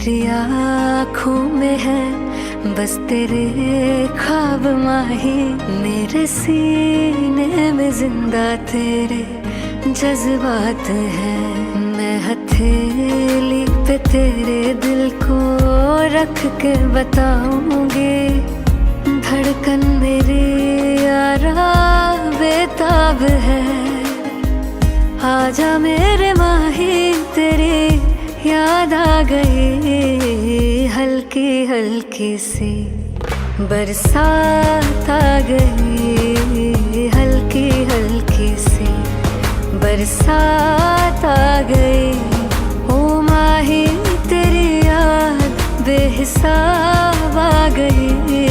मेरी आँखों में है बस तेरे ख्वाब माही, मेरे सीने में जिंदा तेरे जज्बात हैं। मैं हथेली पे तेरे दिल को रख के बताऊंगी, धड़कन मेरी यारा बेताब है। आजा मेरे माही तेरी याद आ गई, हल्की हल्की सी बरसात आ गई, हल्की हल्की सी बरसात आ गई। ओ माही तेरी याद बेहिसाब आ गई।